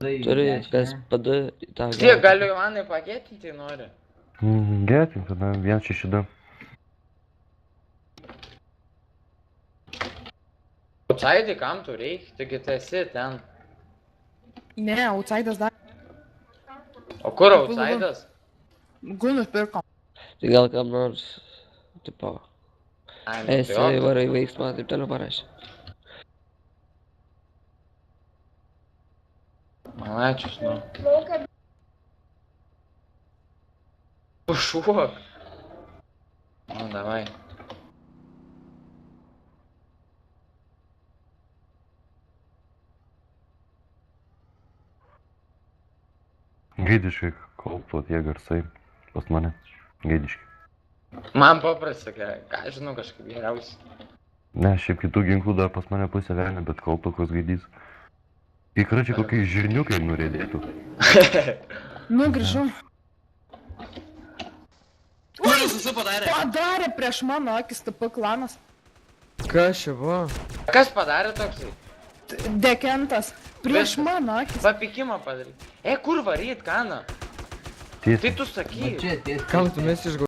Turi SPD tą Tiek galiu Ivanai paketinti, nori. Getink, tada 162. Outside'ai kam tu reikia, taigi tu esi ten. Ne, outside'as dar. O kur outside'as? Gunus pirkom. Tai gal kam nors, tipo, Ai, nu, esi tai jo. varai veiksmą, taip toliau parašė. Malačius, nu. Pušuok. Nu, davai. Gaidiškai kalpo tie garsai pas mane. Gaidiškai. Man paprasta, ką žinau, kažkaip geriausiai. Ne, šiaip kitų ginklų dar pas mane pusė velnė, bet kalpo koks gaidys. Tikrai čia kokie žirniukai nurėdėtų. Nu, grįžau. Ui, padarė. Padarė prieš mano akis TP klanas. Kas čia buvo? Kas padarė toksai? Dekentas. Prieš mano akis. Papikimą padarė. Kur varyt, Kana? Tiesiai. Tai tu sakyk. Kam tu mes išgauti?